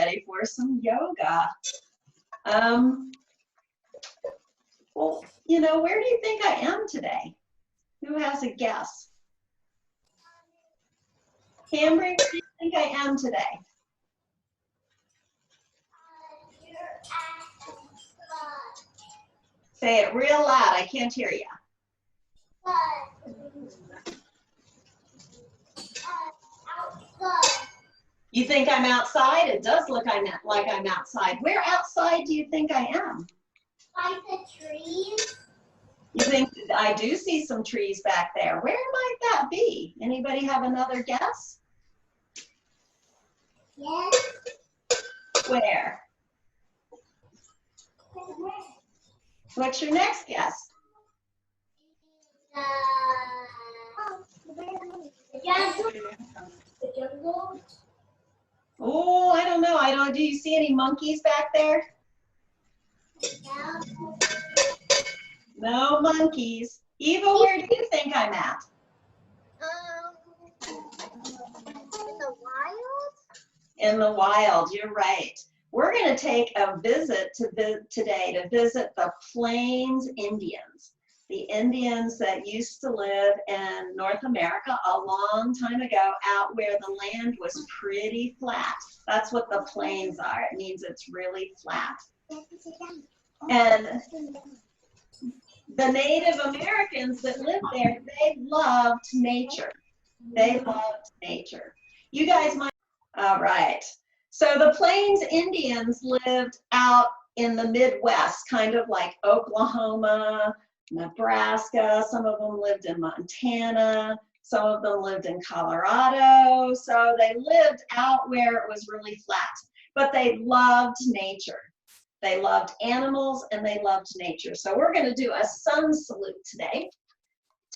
ready for some yoga. Well, you know, where do you think I am today? Who has a guess? Camry, where do you think I am today? Say it real loud, I can't hear you. You think I'm outside? It does look like I'm outside. Where outside do you think I am? By the trees. You think I do see some trees back there. Where might that be? Anybody have another guess? Yes. Where? What's your next guess? The jungle. Oh, I don't know. Do you see any monkeys back there? Yeah. No monkeys. Eva, where do you think I'm at? In the wild? In the wild, you're right. We're going to take a visit today to visit the Plains Indians. The Indians that used to live in North America a long time ago, out where the land was pretty flat. That's what the plains are. It means it's really flat. And the Native Americans that lived there, they loved nature. They loved nature. You guys might, all right. So the Plains Indians lived out in the Midwest, kind of like Oklahoma, Nebraska. Some of them lived in Montana. Some of them lived in Colorado. So they lived out where it was really flat, but they loved nature. They loved animals and they loved nature. So we're going to do a sun salute today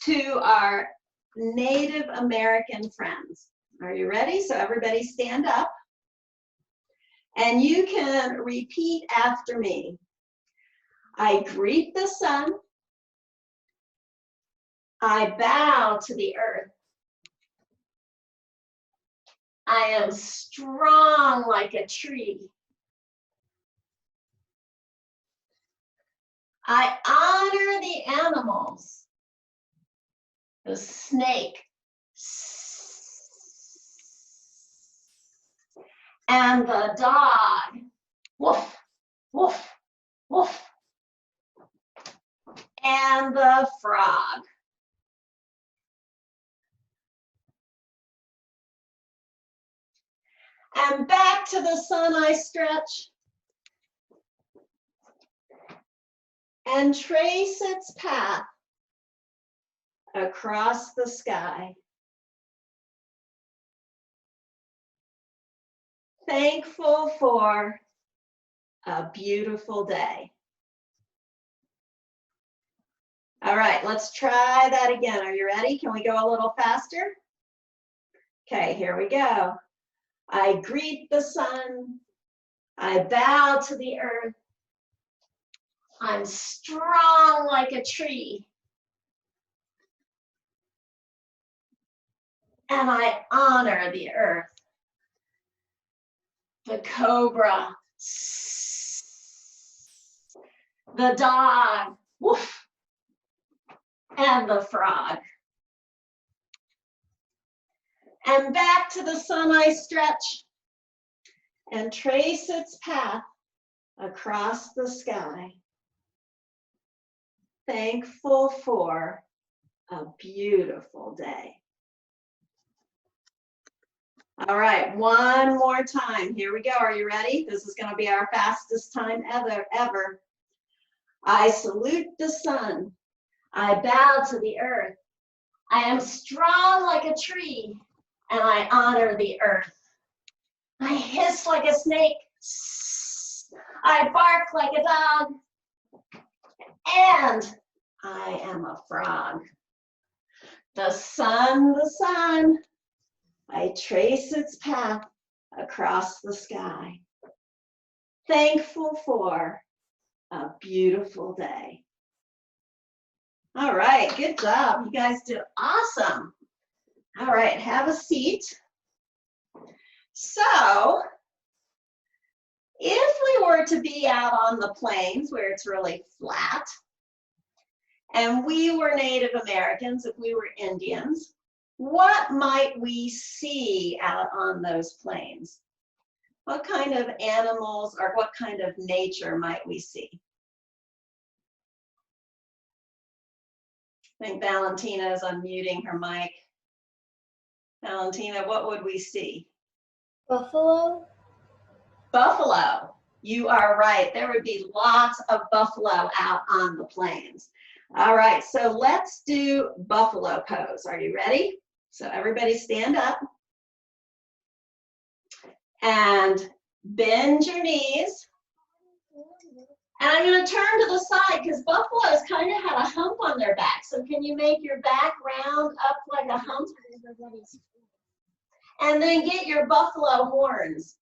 to our Native American friends. Are you ready? So everybody stand up. And you can repeat after me. I greet the sun. I bow to the earth. I am strong like a tree. I honor the animals. The snake. And the dog. Woof, woof, woof. And the frog. And back to the sun I stretch and trace its path across the sky. Thankful for a beautiful day. All right, let's try that again. Are you ready? Can we go a little faster? Okay, here we go. I greet the sun. I bow to the earth. I'm strong like a tree. And I honor the earth. The cobra. The dog. Woof. And the frog. And back to the sun I stretch and trace its path across the sky. Thankful for a beautiful day. All right, one more time. Here we go. Are you ready? This is going to be our fastest time ever. I salute the sun. I bow to the earth. I am strong like a tree, and I honor the earth. I hiss like a snake. I bark like a dog. And I am a frog. The sun, I trace its path across the sky. Thankful for a beautiful day. All right, good job. You guys did awesome. All right, have a seat. So, were to be out on the plains where it's really flat, and we were Native Americans, if we were Indians, what might we see out on those plains? What kind of animals or what kind of nature might we see? I think Valentina is unmuting her mic. Valentina, what would we see? Buffalo. Buffalo. You are right. There would be lots of buffalo out on the plains. All right, so let's do buffalo pose. Are you ready? So everybody stand up and bend your knees. And I'm going to turn to the side because buffaloes kind of had a hump on their back. So can you make your back round up like a hump? And then get your buffalo horns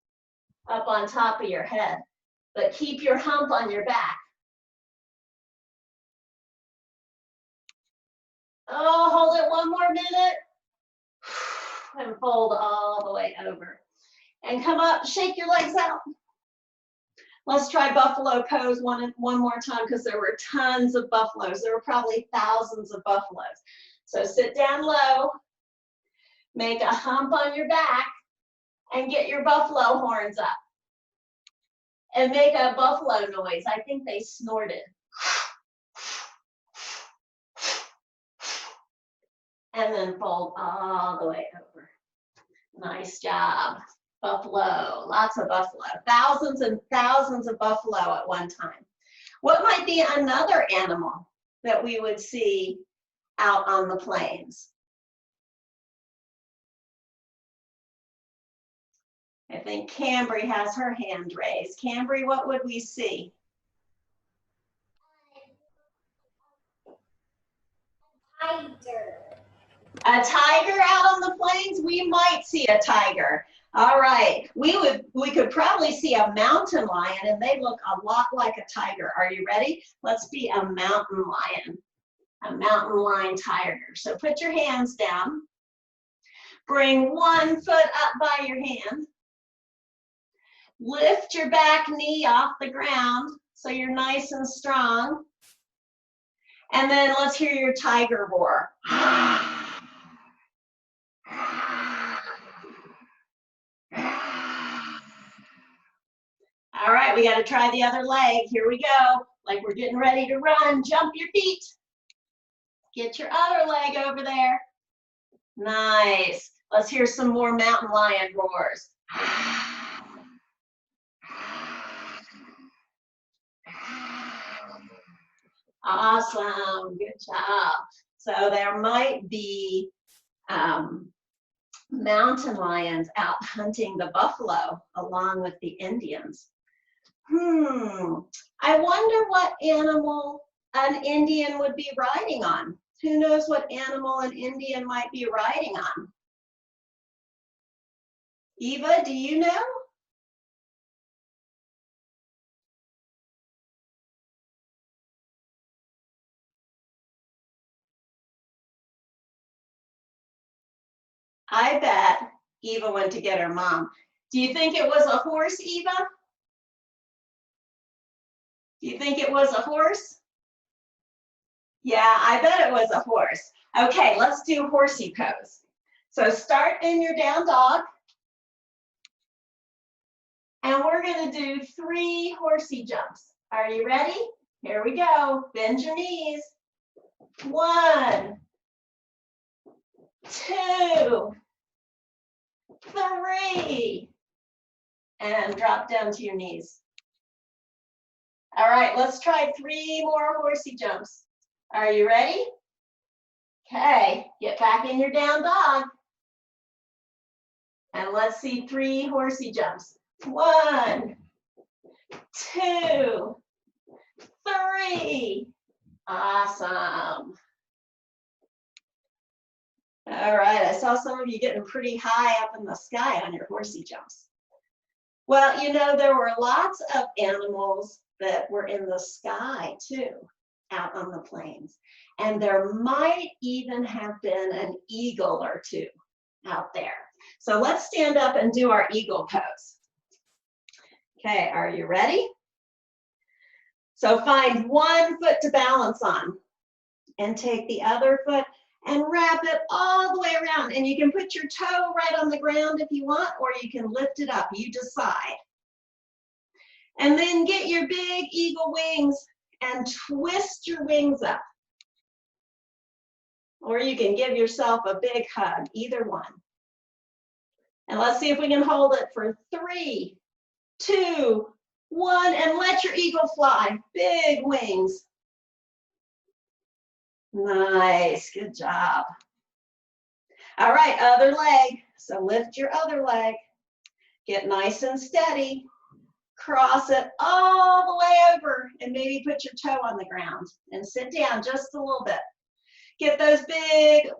up on top of your head. But keep your hump on your back. Oh, hold it one more minute. And fold all the way over. And come up, shake your legs out. Let's try buffalo pose one more time because there were tons of buffaloes. There were probably thousands of buffaloes. So sit down low, make a hump on your back, and get your buffalo horns up. And make a buffalo noise. I think they snorted. And then fold all the way over. Nice job. Buffalo, lots of buffalo. Thousands and thousands of buffalo at one time. What might be another animal that we would see out on the plains? I think Cambry has her hand raised. Cambry, what would we see? Tiger. A tiger out on the plains? We might see a tiger. All right, we could probably see a mountain lion, and they look a lot like a tiger. Are you ready? Let's be a mountain lion tiger. So put your hands down. Bring one foot up by your hand. Lift your back knee off the ground so you're nice and strong. And then let's hear your tiger roar. All right, we got to try the other leg. Here we go. Like we're getting ready to run. Jump your feet. Get your other leg over there. Nice. Let's hear some more mountain lion roars. Awesome. Good job. So there might be mountain lions out hunting the buffalo along with the Indians. I wonder what animal an Indian would be riding on. Who knows what animal an Indian might be riding on? Eva, do you know? I bet Eva went to get her mom. Do you think it was a horse, Eva? Do you think it was a horse? Yeah, I bet it was a horse. Okay, let's do horsey pose. So start in your down dog. And we're going to do 3 horsey jumps. Are you ready? Here we go. Bend your knees. 1, 2, 3. And drop down to your knees. All right, let's try 3 more horsey jumps. Are you ready? Okay, get back in your down dog. And let's see 3 horsey jumps. 1, 2, 3. Awesome. All right, I saw some of you getting pretty high up in the sky on your horsey jumps. Well, you know, there were lots of animals that were in the sky too, out on the plains. And there might even have been an eagle or 2 out there. So let's stand up and do our eagle pose. Okay, are you ready? So find one foot to balance on and take the other foot and wrap it all the way around. And you can put your toe right on the ground if you want, or you can lift it up, you decide. And then get your big eagle wings and twist your wings up. Or you can give yourself a big hug, either one. And let's see if we can hold it for 3, 2, 1, and let your eagle fly. Big wings. Nice, good job. All right, other leg. So lift your other leg. Get nice and steady. Cross it all the way over and maybe put your toe on the ground and sit down just a little bit. Get those big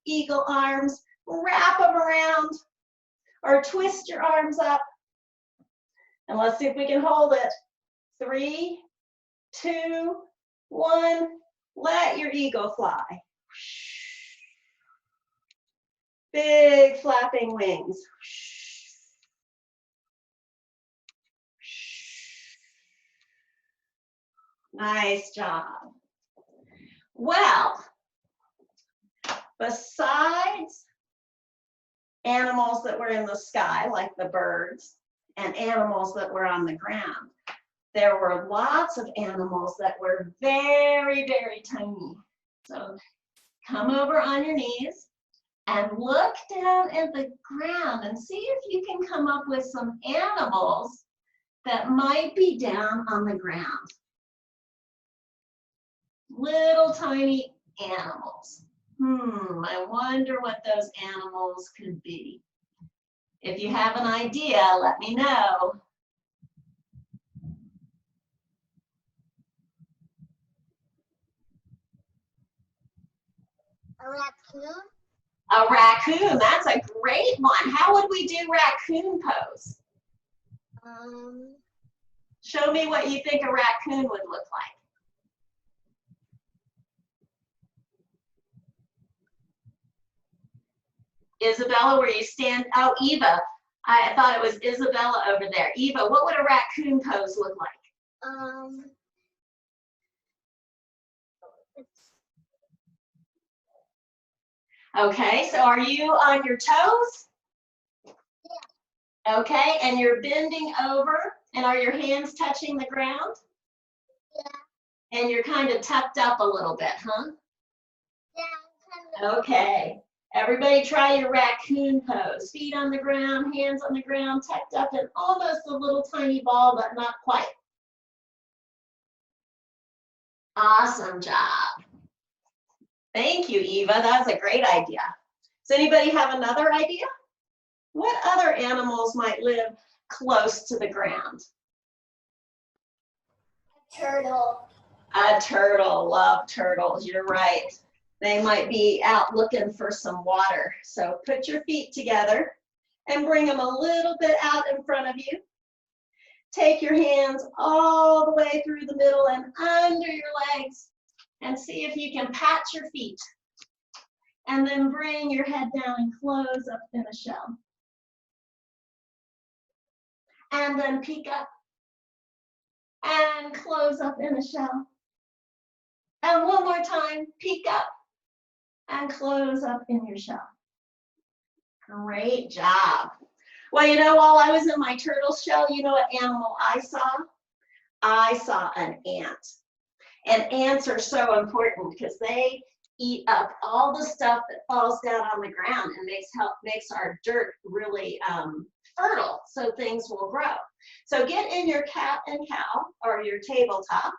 eagle arms, wrap them around or twist your arms up. And let's see if we can hold it. 3, 2, 1. Let your eagle fly. Big flapping wings. Nice job. Well, besides animals that were in the sky, like the birds, and animals that were on the ground, there were lots of animals that were very, very tiny. So come over on your knees and look down at the ground and see if you can come up with some animals that might be down on the ground. Little tiny animals. I wonder what those animals could be. If you have an idea, let me know. A raccoon? A raccoon, that's a great one. How would we do raccoon pose? Show me what you think a raccoon would look like. Isabella, where you stand, oh, Eva. I thought it was Isabella over there. Eva, what would a raccoon pose look like? Okay, so are you on your toes? Yeah. Okay, and you're bending over, and are your hands touching the ground? Yeah. And you're kind of tucked up a little bit, huh? Yeah. Okay. Everybody try your raccoon pose. Feet on the ground, hands on the ground, tucked up, and almost a little tiny ball, but not quite. Awesome job. Thank you, Eva. That was a great idea. Does anybody have another idea? What other animals might live close to the ground? A turtle. A turtle. Love turtles. You're right. They might be out looking for some water. So put your feet together and bring them a little bit out in front of you. Take your hands all the way through the middle and under your legs and see if you can pat your feet. And then bring your head down and close up in a shell. And then peek up and close up in a shell. And one more time, peek up and close up in your shell. Great job. Well, you know, while I was in my turtle shell, you know what animal I saw? I saw an ant. And ants are so important because they eat up all the stuff that falls down on the ground and makes our dirt really fertile so things will grow. So get in your cat and cow or your tabletop,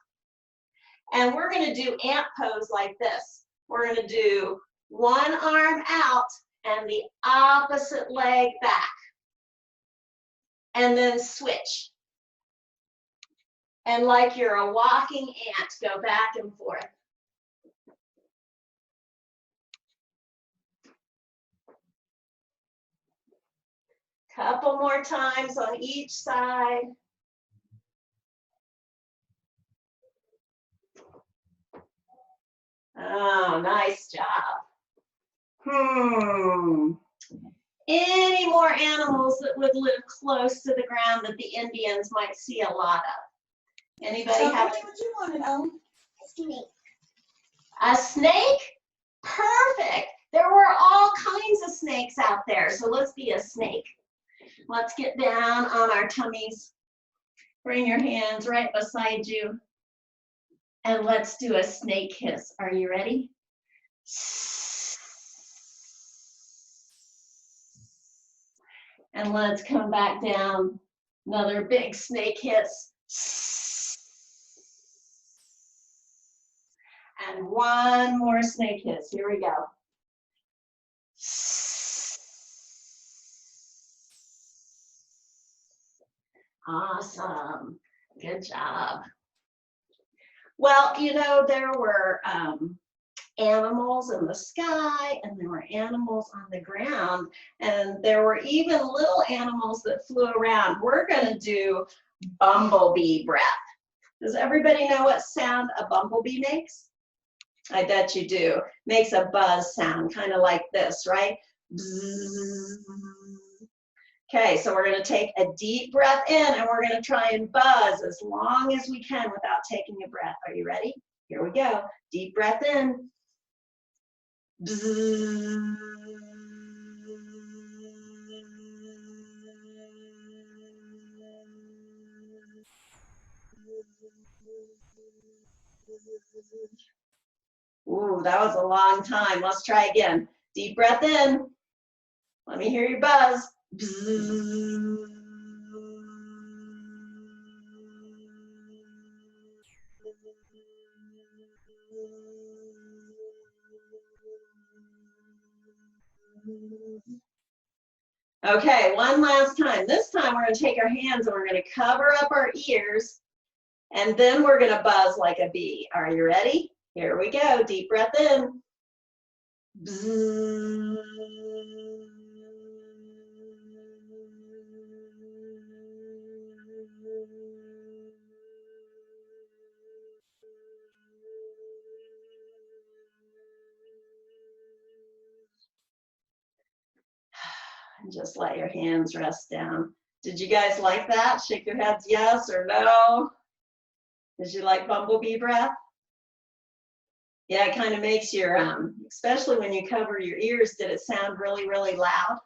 and we're going to do ant pose like this. We're going to do one arm out and the opposite leg back, and then switch. And like you're a walking ant, go back and forth. Couple more times on each side. Oh, nice job. Any more animals that would live close to the ground that the Indians might see a lot of? Anybody Tell have me what you wanted, Ellen. Snake. a snake? Perfect. There were all kinds of snakes out there, so let's be a snake. Let's get down on our tummies. Bring your hands right beside you. And let's do a snake hiss. Are you ready? And let's come back down. Another big snake hiss. And one more snake hiss. Here we go. Awesome. Good job. Well, you know, there were animals in the sky, and there were animals on the ground, and there were even little animals that flew around. We're going to do bumblebee breath. Does everybody know what sound a bumblebee makes? I bet you do. Makes a buzz sound, kind of like this, right? Bzzz. Okay, so we're going to take a deep breath in, and we're going to try and buzz as long as we can without taking a breath. Are you ready? Here we go. Deep breath in. Bzzz. Ooh, that was a long time. Let's try again. Deep breath in. Let me hear your buzz. Bzzz. Okay, one last time. This time we're going to take our hands and we're going to cover up our ears, and then we're going to buzz like a bee. Are you ready? Here we go. Deep breath in. Bzzz. And just let your hands rest down. Did you guys like that? Shake your heads yes or no. Did you like bumblebee breath? Yeah, it kind of makes your, especially when you cover your ears, did it sound really, really loud?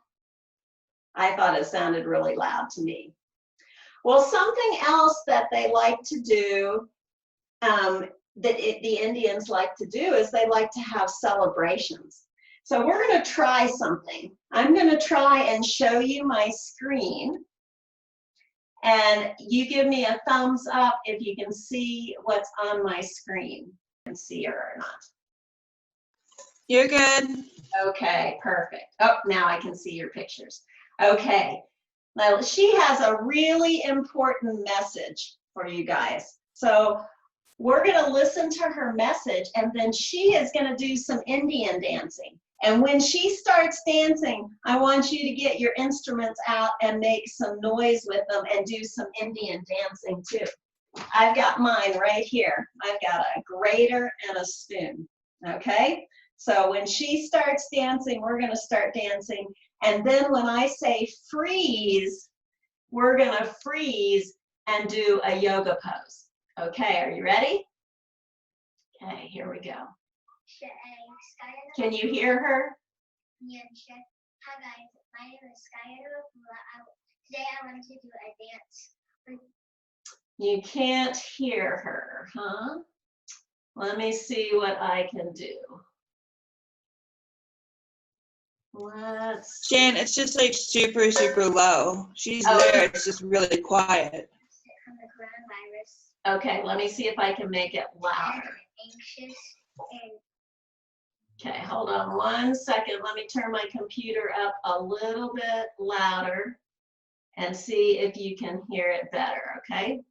I thought it sounded really loud to me. Well, something else that they like to do, the Indians like to do, is they like to have celebrations. So we're going to try something. I'm going to try and show you my screen. And you give me a thumbs up if you can see what's on my screen. Can see her or not. You're good. Okay, perfect. Oh, now I can see your pictures. Okay. Now she has a really important message for you guys. So we're going to listen to her message, and then she is going to do some Indian dancing. And when she starts dancing, I want you to get your instruments out and make some noise with them and do some Indian dancing too. I've got mine right here. I've got a grater and a spoon, okay? So when she starts dancing, we're gonna start dancing. And then when I say freeze, we're gonna freeze and do a yoga pose. Okay, are you ready? Okay, here we go. Can you hear her? Hi guys, my name is Skylar. Today I wanted to do a dance. You can't hear her, huh? Let me see what I can do. Let's. Jan, it's just like super, super low. She's there, it's just really quiet. From the coronavirus. Okay, let me see if I can make it louder. Anxious and Okay, hold on 1 second. Let me turn my computer up a little bit louder and see if you can hear it better, okay?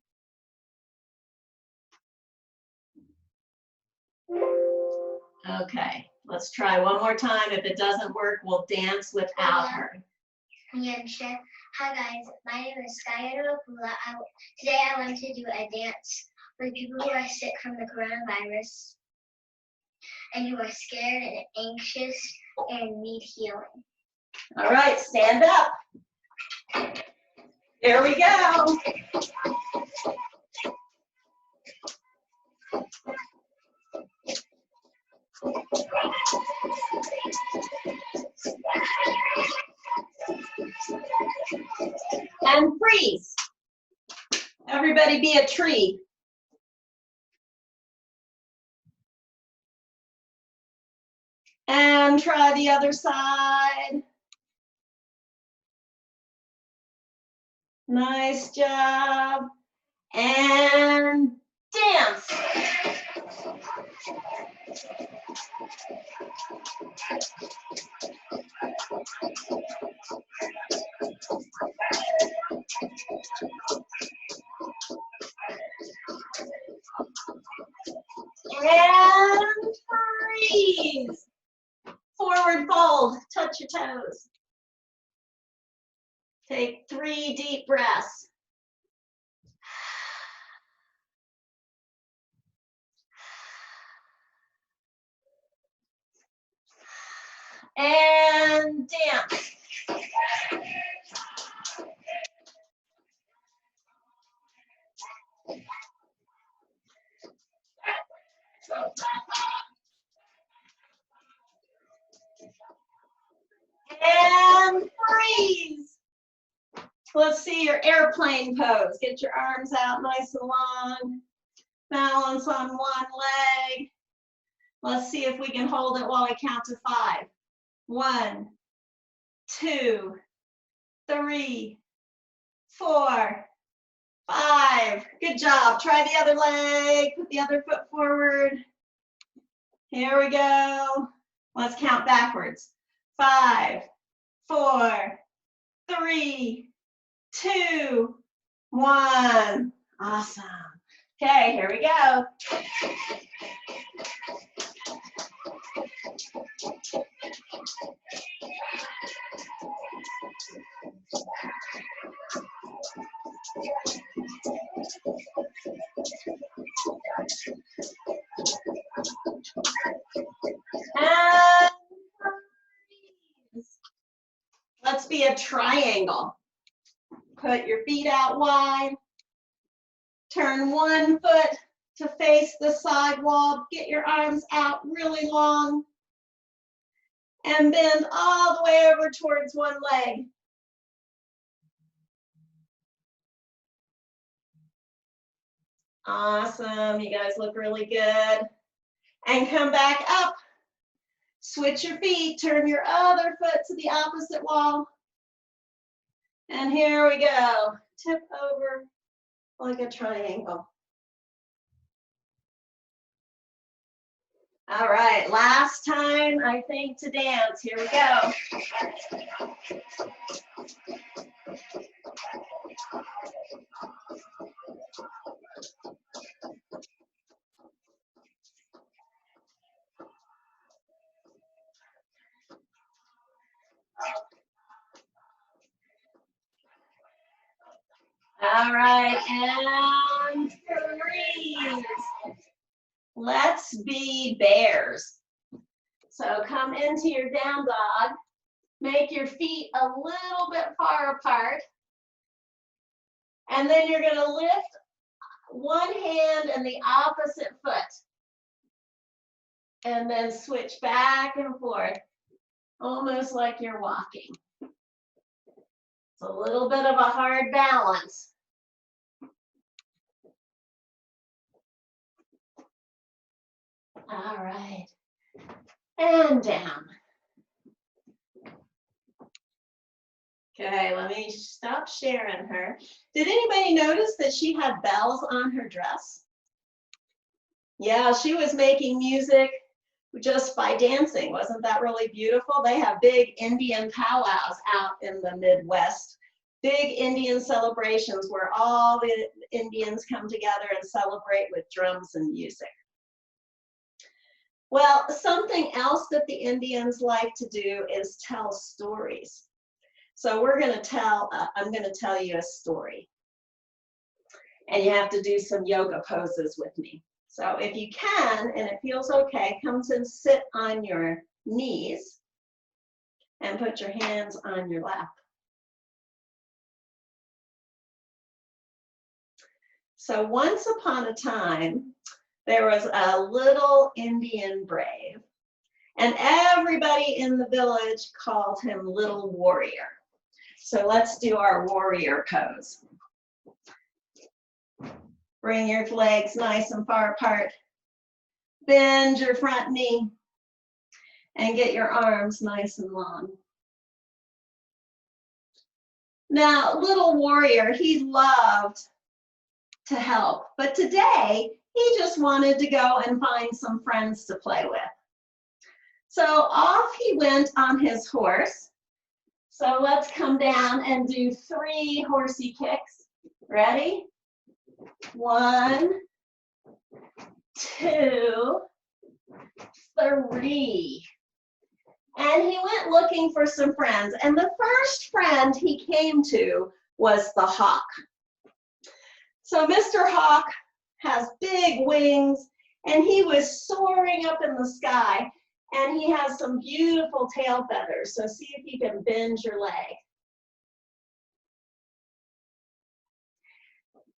Okay, let's try one more time. If it doesn't work, we'll dance without her. Hi guys, my name is Skylar. Today I want to do a dance for people who are sick from the coronavirus and who are scared and anxious and need healing. All right, stand up. Here we go. And freeze. Everybody be a tree. And try the other side. Nice job. And dance. And freeze. Forward fold, touch your toes. Take 3 deep breaths. And dance. And freeze. Let's see your airplane pose. Get your arms out nice and long. Balance on one leg. Let's see if we can hold it while I count to 5. 1, 2, 3, 4, 5. Good job. Try the other leg. Put the other foot forward. Here we go. Let's count backwards. 5, 4, 3, 2, 1. Awesome. Okay, here we go. And freeze. Let's be a triangle. Put your feet out wide. Turn one foot to face the side wall. Get your arms out really long. And bend all the way over towards one leg. Awesome. You guys look really good. And come back up. Switch your feet. Turn your other foot to the opposite wall. And here we go. Tip over like a triangle. All right, last time I think to dance. Here we go. All right, and freeze. Let's be bears. So come into your down dog. Make your feet a little bit far apart. And then you're going to lift one hand and the opposite foot. And then switch back and forth, almost like you're walking. It's a little bit of a hard balance. All right. And down. Okay, let me stop sharing her. Did anybody notice that she had bells on her dress? Yeah, she was making music just by dancing. Wasn't that really beautiful? They have big Indian powwows out in the Midwest. Big Indian celebrations where all the Indians come together and celebrate with drums and music. Well, something else that the Indians like to do is tell stories. So I'm going to tell you a story. And you have to do some yoga poses with me. So if you can, and it feels okay, come and sit on your knees and put your hands on your lap. So once upon a time, there was a little Indian brave, and everybody in the village called him Little Warrior. So let's do our warrior pose. Bring your legs nice and far apart. Bend your front knee and get your arms nice and long. Now, little warrior, he loved to help, but today he just wanted to go and find some friends to play with. So off he went on his horse. So let's come down and do 3 horsey kicks. Ready? 1, 2, 3. And he went looking for some friends. And the first friend he came to was the hawk. So Mr. Hawk has big wings, and he was soaring up in the sky, and he has some beautiful tail feathers. So see if you can bend your leg.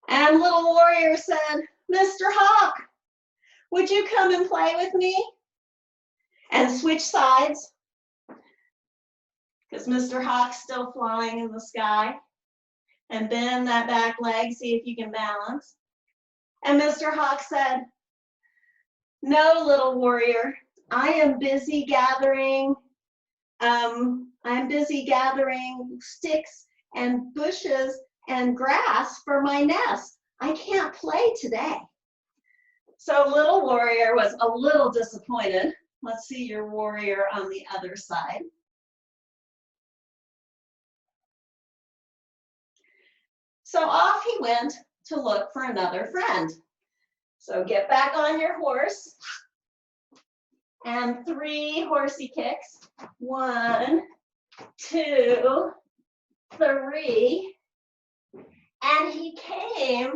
And little warrior said, Mr. Hawk, would you come and play with me? And switch sides, because Mr. Hawk's still flying in the sky. And bend that back leg, see if you can balance. And Mr. Hawk said, no, little warrior, I am busy gathering sticks and bushes and grass for my nest. I can't play today. So little warrior was a little disappointed. Let's see your warrior on the other side. So off he went to look for another friend. So get back on your horse and 3 horsey kicks. 1, 2, 3. And he came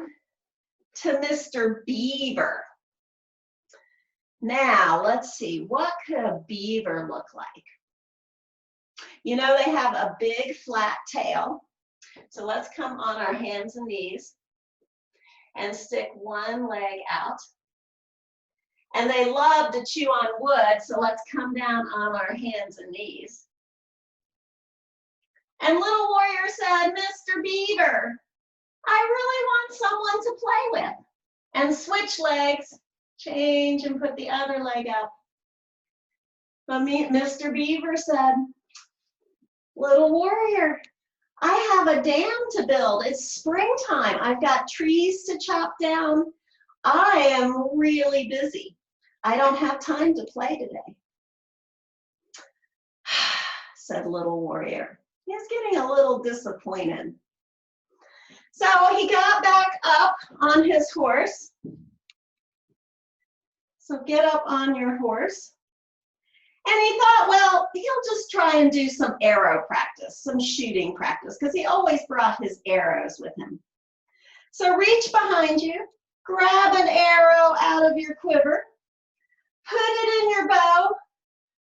to Mr. Beaver. Now, let's see, what could a beaver look like? You know, they have a big flat tail. So let's come on our hands and knees and stick one leg out. And they love to chew on wood, so let's come down on our hands and knees. And little warrior said, Mr. Beaver, I really want someone to play with. And switch legs, change and put the other leg up. But Mr. Beaver said, little warrior, I have a dam to build. It's springtime. I've got trees to chop down. I am really busy. I don't have time to play today, said little warrior. He was getting a little disappointed. So he got back up on his horse. So get up on your horse. And he thought, well, he'll just try and do some arrow practice, some shooting practice, because he always brought his arrows with him. So reach behind you, grab an arrow out of your quiver, put it in your bow,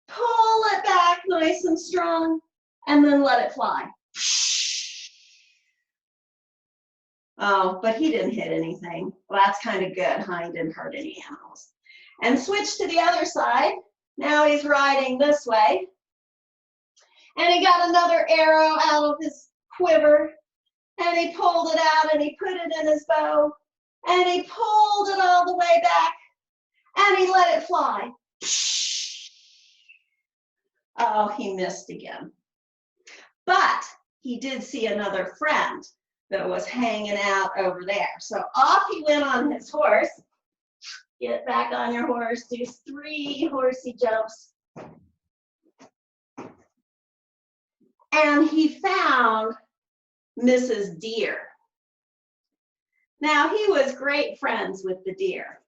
pull it back nice and strong, and then let it fly. Oh, but he didn't hit anything. Well, that's kind of good, huh? He didn't hurt any animals. And switch to the other side. Now he's riding this way. And he got another arrow out of his quiver. And he pulled it out and he put it in his bow. And he pulled it all the way back. And he let it fly. Oh, he missed again. But he did see another friend that was hanging out over there. So off he went on his horse. Get back on your horse, do 3 horsey jumps. And he found Mrs. Deer. Now he was great friends with the deer.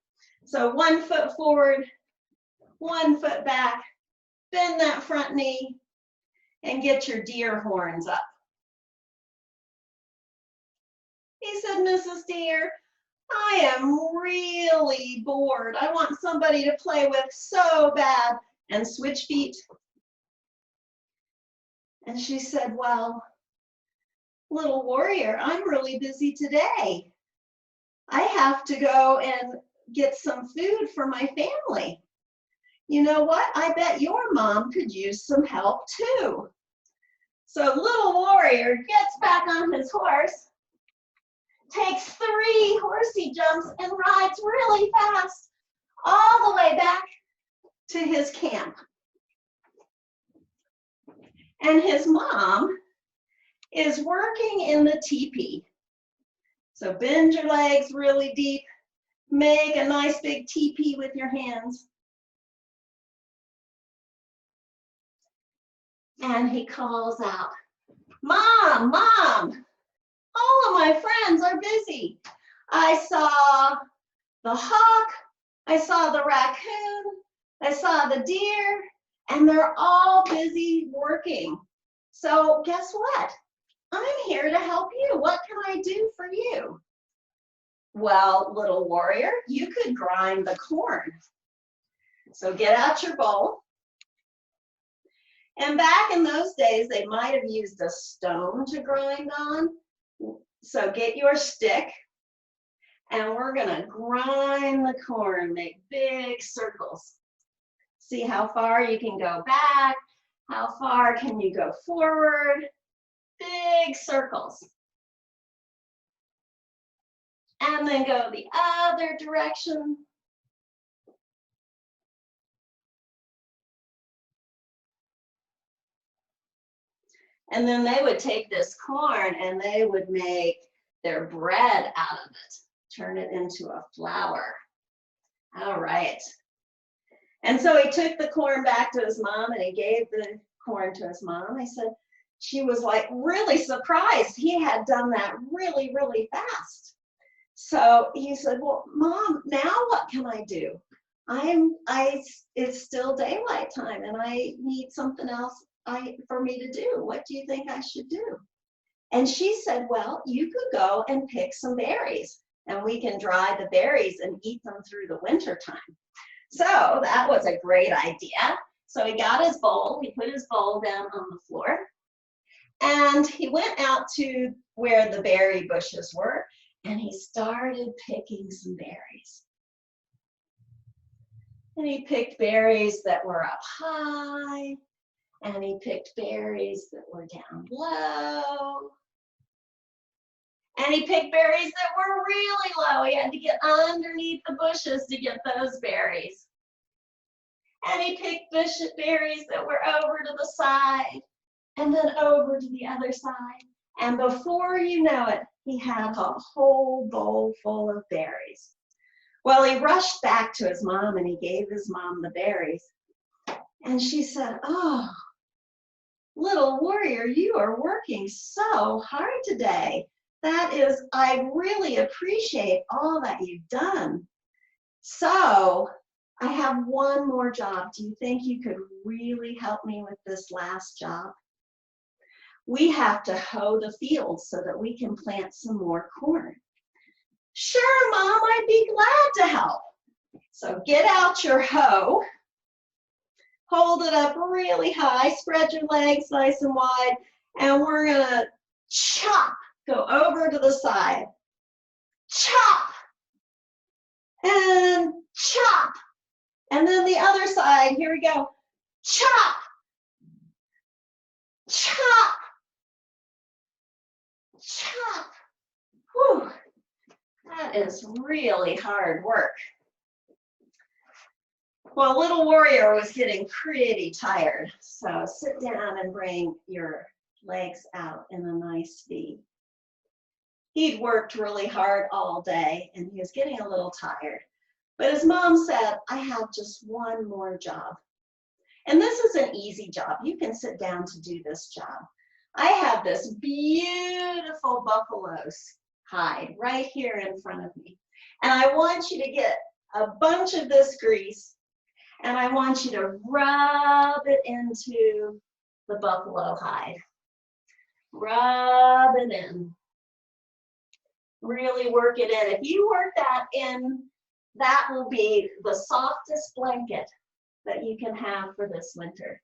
So 1 foot forward, 1 foot back, bend that front knee, and get your deer horns up. He said, Mrs. Deer, I am really bored. I want somebody to play with so bad. And switch feet. And she said, well, little warrior, I'm really busy today. I have to go and get some food for my family. You know what? I bet your mom could use some help too. So little warrior gets back on his horse, takes 3 horsey jumps and rides really fast all the way back to his camp. And his mom is working in the teepee. So bend your legs really deep. Make a nice big teepee with your hands. And he calls out, "Mom, Mom, all of my friends are busy. I saw the hawk, I saw the raccoon, I saw the deer, and they're all busy working. So guess what? I'm here to help you. What can I do for you?" "Well, little warrior, you could grind the corn. So get out your bowl." And back in those days, they might have used a stone to grind on. So get your stick, and we're gonna grind the corn, make big circles. See how far you can go back, how far can you go forward, big circles. And then go the other direction. And then they would take this corn and they would make their bread out of it, turn it into a flour. All right. And so he took the corn back to his mom and he gave the corn to his mom. She was like really surprised. He had done that really, really fast. So he said, "Well, Mom, now what can I do? It's still daylight time and I need something else for me to do. What do you think I should do?" And she said, "Well, you could go and pick some berries and we can dry the berries and eat them through the winter time." So that was a great idea. So he got his bowl, he put his bowl down on the floor, and he went out to where the berry bushes were, and he started picking some berries. And he picked berries that were up high, and he picked berries that were down low. And he picked berries that were really low. He had to get underneath the bushes to get those berries. And he picked berries that were over to the side and then over to the other side. And before you know it, he had a whole bowl full of berries. Well, he rushed back to his mom and he gave his mom the berries. And she said, "Oh, little warrior, you are working so hard today. I really appreciate all that you've done. So I have one more job. Do you think you could really help me with this last job? We have to hoe the fields so that we can plant some more corn." "Sure, Mom, I'd be glad to help." So get out your hoe, hold it up really high, spread your legs nice and wide, and we're gonna chop. Go over to the side, chop, and chop. And then the other side, here we go, chop, chop, chop. Whew, that is really hard work. Well, little warrior was getting pretty tired, so sit down and bring your legs out in a nice V. He'd worked really hard all day and he was getting a little tired. But his mom said, "I have just one more job. And this is an easy job. You can sit down to do this job. I have this beautiful buffalo's hide right here in front of me. And I want you to get a bunch of this grease and I want you to rub it into the buffalo hide. Rub it in. Really work it in. If you work that in, that will be the softest blanket that you can have for this winter.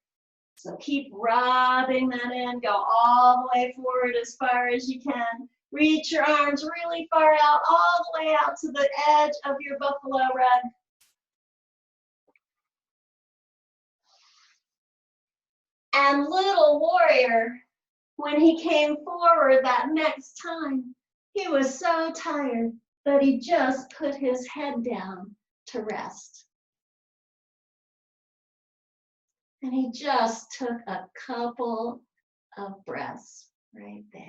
So keep rubbing that in. Go all the way forward as far as you can. Reach your arms really far out, all the way out to the edge of your buffalo rug. And little warrior When he came forward that next time, he was so tired that he just put his head down to rest. And he just took a couple of breaths right there.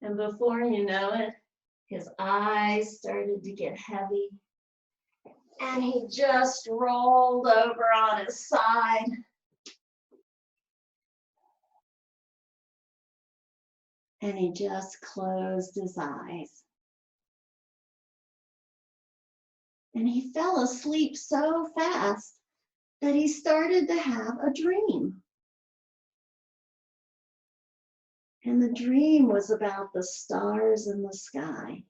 And before you know it, his eyes started to get heavy. And he just rolled over on his side. And he just closed his eyes. And he fell asleep so fast that he started to have a dream. And the dream was about the stars in the sky.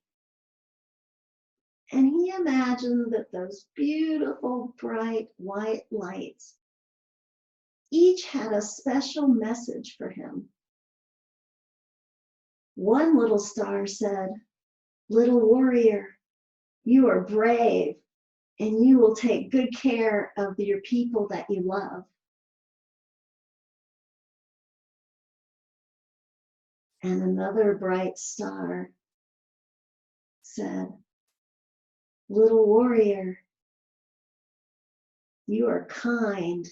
And he imagined that those beautiful, bright, white lights each had a special message for him. One little star said, "Little warrior, you are brave and you will take good care of your people that you love." And another bright star said, "Little warrior, you are kind.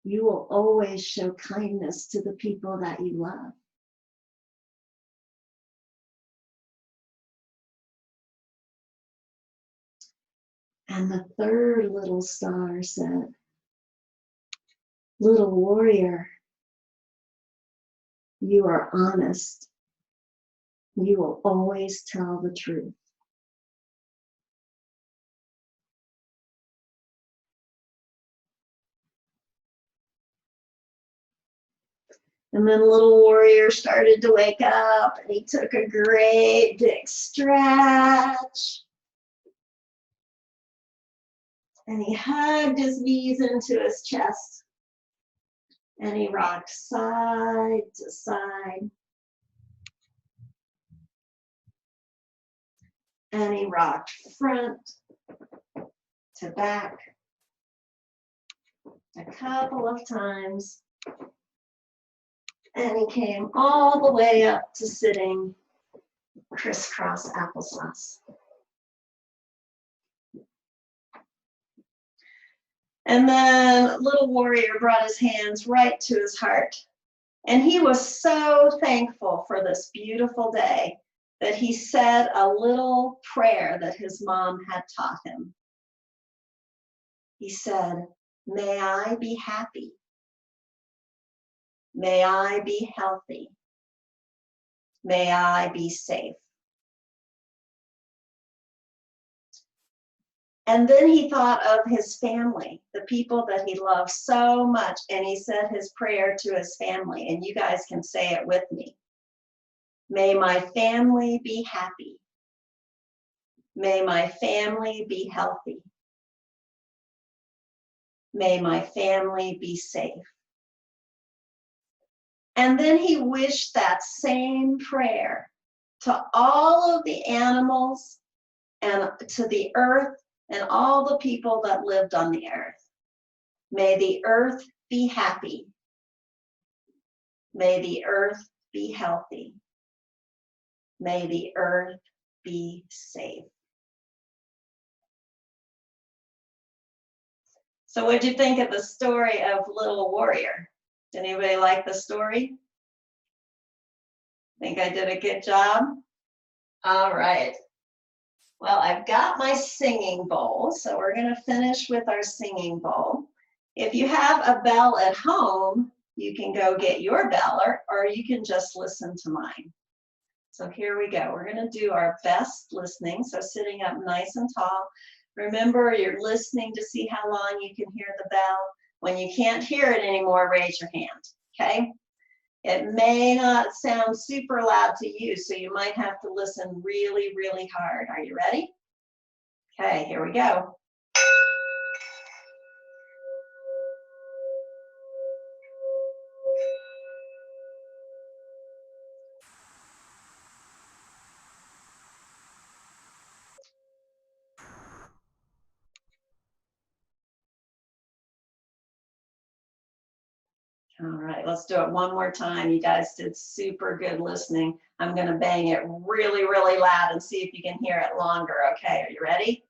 You will always show kindness to the people that you love." And the third little star said, "Little warrior, you are honest. You will always tell the truth." And then little warrior started to wake up and he took a great big stretch. And he hugged his knees into his chest. And he rocked side to side. And he rocked front to back a couple of times. And he came all the way up to sitting crisscross applesauce. And then little warrior brought his hands right to his heart. And he was so thankful for this beautiful day that he said a little prayer that his mom had taught him. He said, "May I be happy. May I be healthy. May I be safe." And then he thought of his family, the people that he loved so much, and he said his prayer to his family, and you guys can say it with me. May my family be happy. May my family be healthy. May my family be safe. And then he wished that same prayer to all of the animals and to the earth and all the people that lived on the earth. May the earth be happy. May the earth be healthy. May the earth be safe. So what'd you think of the story of Little Warrior? Did anybody like the story? Think I did a good job? All right. Well, I've got my singing bowl, so we're going to finish with our singing bowl. If you have a bell at home, you can go get your bell, or you can just listen to mine. So here we go. We're going to do our best listening, so sitting up nice and tall. Remember, you're listening to see how long you can hear the bell. When you can't hear it anymore, raise your hand, okay? It may not sound super loud to you, so you might have to listen really, really hard. Are you ready? Okay, here we go. All right, let's do it one more time. You guys did super good listening. I'm going to bang it really, really loud and see if you can hear it longer. Okay, are you ready?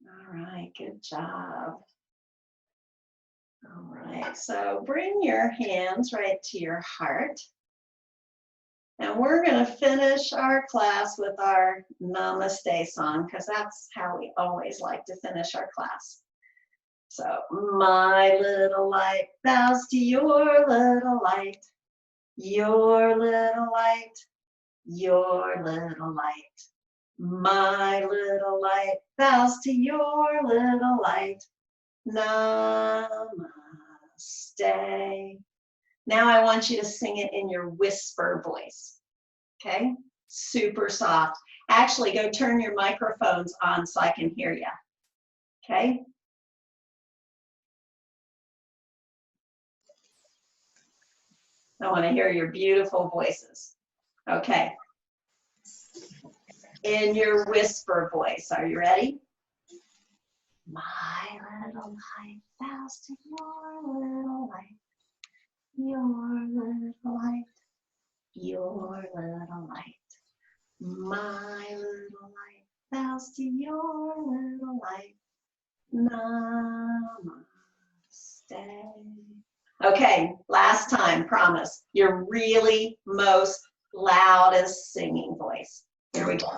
All right, good job. All right, so bring your hands right to your heart. And we're going to finish our class with our Namaste song because that's how we always like to finish our class. So, my little light bows to your little light, your little light, your little light. My little light bows to your little light. Namaste. Now I want you to sing it in your whisper voice, okay? Super soft. Actually, go turn your microphones on so I can hear you, okay? I want to hear your beautiful voices. Okay. In your whisper voice. Are you ready? My little light bows to your little light. Your little light. Your little light. My little light bows to your little light. Namaste. Okay, last time, promise. Your really most loudest singing voice. Here we go.